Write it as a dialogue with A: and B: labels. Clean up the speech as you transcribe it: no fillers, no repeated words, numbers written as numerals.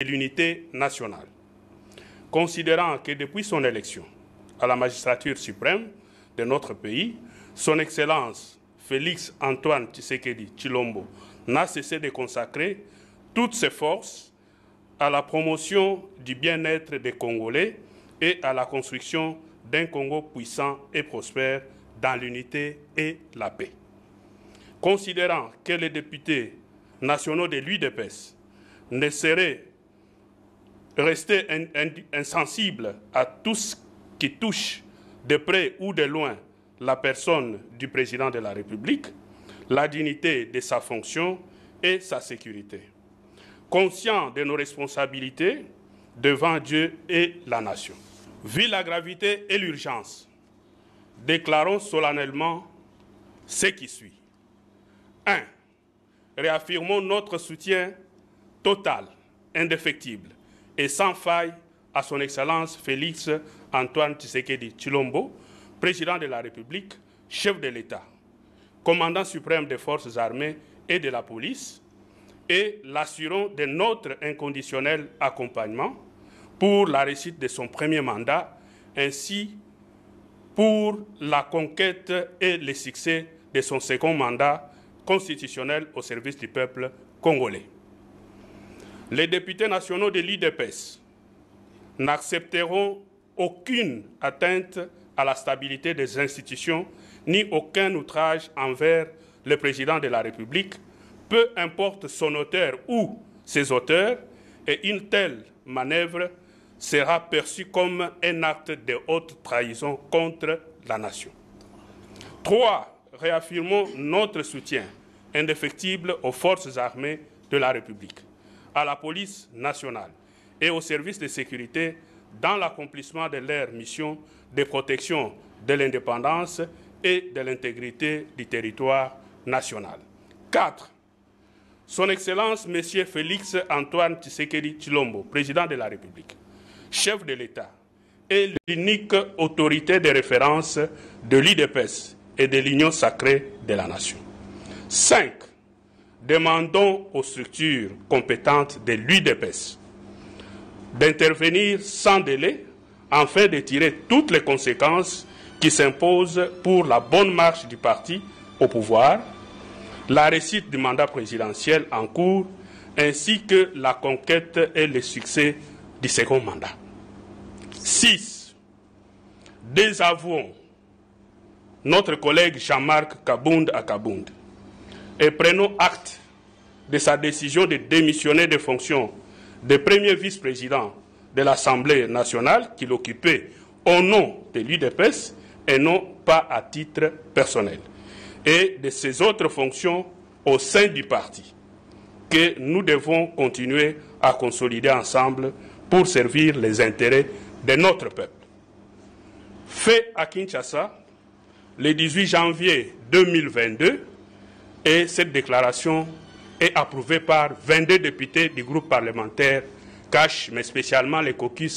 A: et l'unité nationale. Considérant que depuis son élection à la magistrature suprême de notre pays, son Excellence Félix Antoine Tshisekedi Tshilombo n'a cessé de consacrer toutes ses forces à la promotion du bien-être des Congolais et à la construction d'un Congo puissant et prospère dans l'unité et la paix. Considérant que les députés nationaux de l'UDPS ne seraient restés insensibles à tout ce qui touche de près ou de loin la personne du président de la République, la dignité de sa fonction et sa sécurité. Conscients de nos responsabilités devant Dieu et la nation. Vu la gravité et l'urgence, déclarons solennellement ce qui suit. 1. Réaffirmons notre soutien total, indéfectible et sans faille à son Excellence Félix Antoine Tshisekedi Tshilombo, président de la République, chef de l'État, commandant suprême des forces armées et de la police, et l'assurons de notre inconditionnel accompagnement pour la réussite de son premier mandat, ainsi pour la conquête et le succès de son second mandat constitutionnel au service du peuple congolais. Les députés nationaux de l'UDPS n'accepteront aucune atteinte à la stabilité des institutions ni aucun outrage envers le président de la République, peu importe son auteur ou ses auteurs, et une telle manœuvre sera perçue comme un acte de haute trahison contre la nation. 3. Réaffirmons notre soutien indéfectible aux forces armées de la République, à la police nationale et aux services de sécurité dans l'accomplissement de leur mission de protection de l'indépendance et de l'intégrité du territoire national. 4. Son Excellence M. Félix Antoine Tshisekedi Tshilombo, président de la République, chef de l'État, est l'unique autorité de référence de l'UDPS et de l'Union sacrée de la nation. 5. Demandons aux structures compétentes de l'UDPS d'intervenir sans délai afin de tirer toutes les conséquences qui s'imposent pour la bonne marche du parti au pouvoir, la réussite du mandat présidentiel en cours, ainsi que la conquête et le succès du second mandat. 6. Désavouons notre collègue Jean-Marc Kabound à Kabound et prenons acte de sa décision de démissionner des fonctions de premier vice-président de l'Assemblée nationale qu'il occupait au nom de l'UDPS et non pas à titre personnel, et de ses autres fonctions au sein du parti, que nous devons continuer à consolider ensemble pour servir les intérêts de notre peuple. Fait à Kinshasa le 18 janvier 2022, et cette déclaration est approuvée par 22 députés du groupe parlementaire CACH, mais spécialement les caucus